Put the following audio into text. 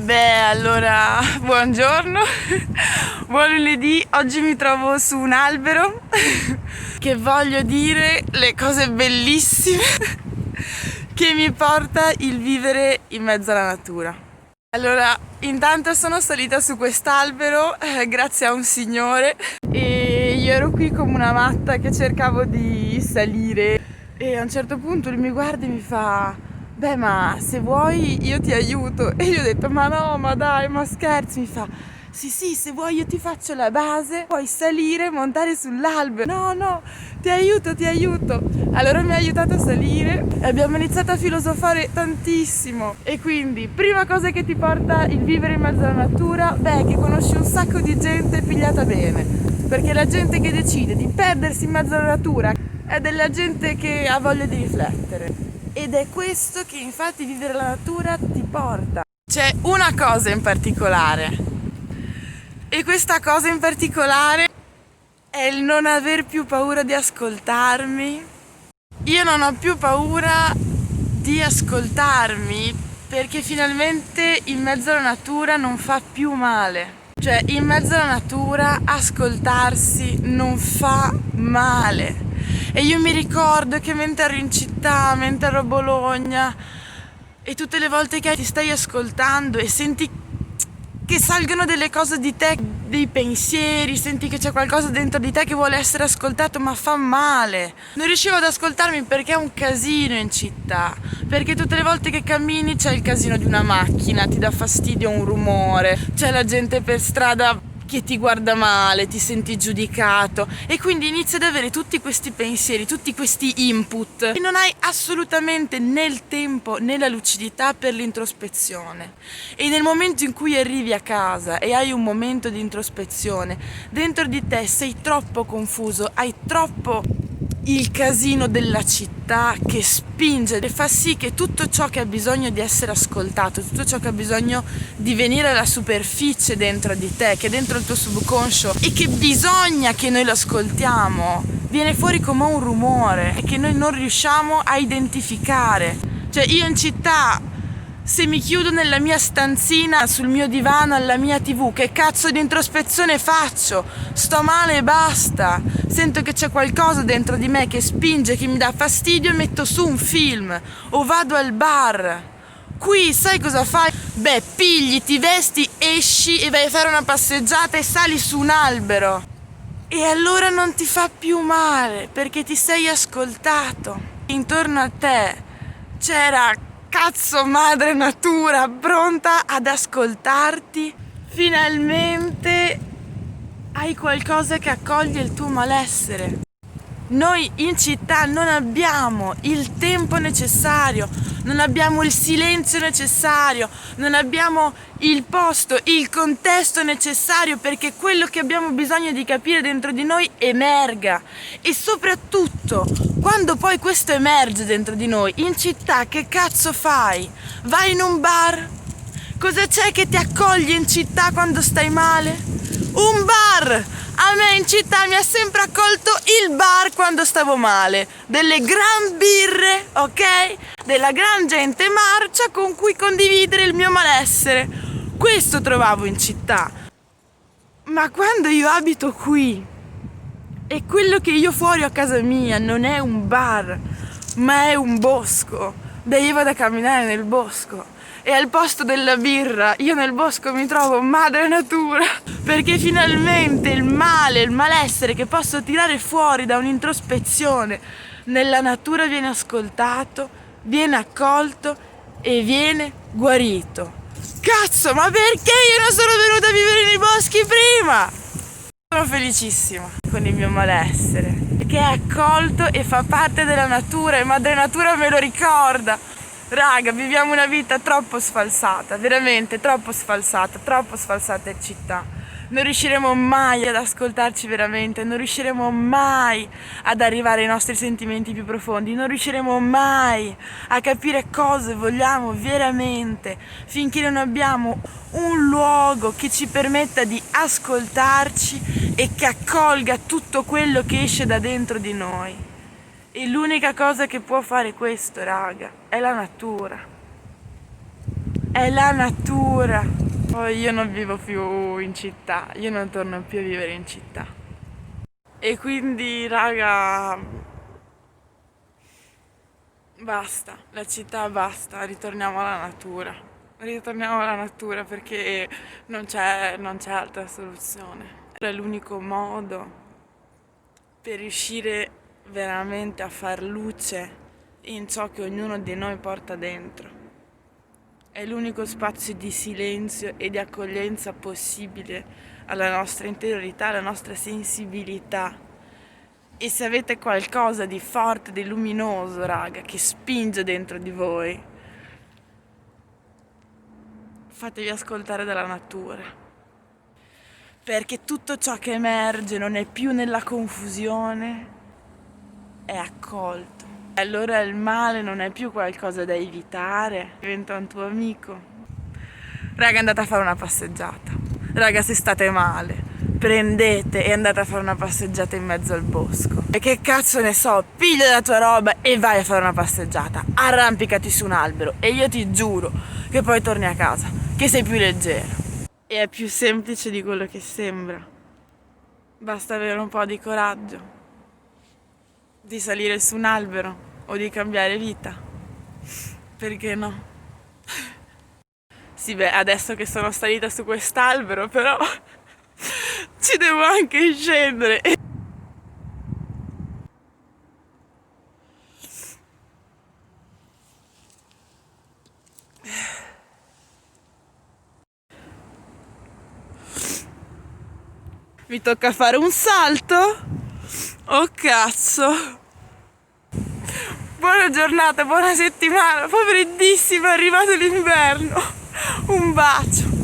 Allora, buongiorno, buon lunedì, oggi mi trovo su un albero che voglio dire le cose bellissime che mi porta il vivere in mezzo alla natura. Allora, intanto sono salita su quest'albero grazie a un signore e io ero qui come una matta che cercavo di salire e a un certo punto lui mi guarda e mi fa: beh, ma se vuoi io ti aiuto. E io ho detto: ma no, ma dai, ma scherzi. Mi fa: sì, se vuoi io ti faccio la base, puoi salire, montare sull'albero. No, no, ti aiuto. Allora mi ha aiutato a salire e abbiamo iniziato a filosofare tantissimo. E quindi, prima cosa che ti porta il vivere in mezzo alla natura, che conosci un sacco di gente pigliata bene. Perché la gente che decide di perdersi in mezzo alla natura è della gente che ha voglia di riflettere. Ed è questo che infatti vivere la natura ti porta. C'è una cosa in particolare, e questa cosa in particolare è il non aver più paura di ascoltarmi. Io non ho più paura di ascoltarmi perché finalmente in mezzo alla natura non fa più male. Cioè, in mezzo alla natura ascoltarsi non fa male. E io mi ricordo che mentre ero in città, mentre ero a Bologna, e tutte le volte che ti stai ascoltando e senti che salgono delle cose di te, dei pensieri, senti che c'è qualcosa dentro di te che vuole essere ascoltato, ma fa male. Non riuscivo ad ascoltarmi perché è un casino in città, perché tutte le volte che cammini c'è il casino di una macchina, ti dà fastidio un rumore, c'è la gente per strada che ti guarda male, ti senti giudicato e quindi inizi ad avere tutti questi pensieri, tutti questi input e non hai assolutamente né il tempo né la lucidità per l'introspezione. E nel momento in cui arrivi a casa e hai un momento di introspezione, dentro di te sei troppo confuso, hai troppo il casino della città che spinge e fa sì che tutto ciò che ha bisogno di essere ascoltato, tutto ciò che ha bisogno di venire alla superficie dentro di te, che è dentro il tuo subconscio e che bisogna che noi lo ascoltiamo, viene fuori come un rumore e che noi non riusciamo a identificare. Cioè, io in città, se mi chiudo nella mia stanzina, sul mio divano, alla mia TV, che cazzo di introspezione faccio? Sto male e basta. Sento che c'è qualcosa dentro di me che spinge, che mi dà fastidio e metto su un film. O vado al bar. Qui sai cosa fai? Pigli, ti vesti, esci e vai a fare una passeggiata e sali su un albero. E allora non ti fa più male, perché ti sei ascoltato. Intorno a te c'era cazzo madre natura pronta ad ascoltarti. Finalmente hai qualcosa che accoglie il tuo malessere. Noi in città non abbiamo il tempo necessario, non abbiamo il silenzio necessario, non abbiamo il posto, il contesto necessario perché quello che abbiamo bisogno di capire dentro di noi emerga. E soprattutto, quando poi questo emerge dentro di noi, in città che cazzo fai? Vai in un bar? Cosa c'è che ti accoglie in città quando stai male? Un bar! A me in città mi ha sempre accolto il bar quando stavo male. Delle gran birre, ok? Della gran gente marcia con cui condividere il mio malessere. Questo trovavo in città. Ma quando io abito qui e quello che io fuori a casa mia non è un bar, ma è un bosco. Io vado a camminare nel bosco. E al posto della birra io nel bosco mi trovo madre natura, perché finalmente il male, il malessere che posso tirare fuori da un'introspezione nella natura viene ascoltato, viene accolto e viene guarito. Cazzo, ma perché io non sono venuta a vivere nei boschi prima? Sono felicissima con il mio malessere, che è accolto e fa parte della natura e madre natura me lo ricorda. Raga, viviamo una vita troppo sfalsata, veramente troppo sfalsata in città. Non riusciremo mai ad ascoltarci veramente, non riusciremo mai ad arrivare ai nostri sentimenti più profondi, non riusciremo mai a capire cosa vogliamo veramente finché non abbiamo un luogo che ci permetta di ascoltarci e che accolga tutto quello che esce da dentro di noi. E l'unica cosa che può fare questo, raga, è la natura. è la natura. Poi io non vivo più in città, io non torno più a vivere in città. E quindi, raga, basta, la città basta, ritorniamo alla natura. Ritorniamo alla natura perché non c'è altra soluzione. È l'unico modo per riuscire veramente a far luce in ciò che ognuno di noi porta dentro. È l'unico spazio di silenzio e di accoglienza possibile alla nostra interiorità, alla nostra sensibilità. E se avete qualcosa di forte, di luminoso, raga, che spinge dentro di voi, fatevi ascoltare dalla natura. Perché tutto ciò che emerge non è più nella confusione, è accolto. Allora il male non è più qualcosa da evitare, diventa un tuo amico. Raga, andate a fare una passeggiata. Raga, se state male, prendete e andate a fare una passeggiata in mezzo al bosco. E che cazzo ne so, piglia la tua roba e vai a fare una passeggiata. Arrampicati su un albero e io ti giuro che poi torni a casa, che sei più leggero. E è più semplice di quello che sembra. Basta avere un po' di coraggio di salire su un albero o di cambiare vita. Perché no? Sì, beh, adesso che sono salita su quest'albero, però ci devo anche scendere. Mi tocca fare un salto. Oh cazzo. Buona giornata, buona settimana. Fa freddissimo, è arrivato l'inverno. Un bacio.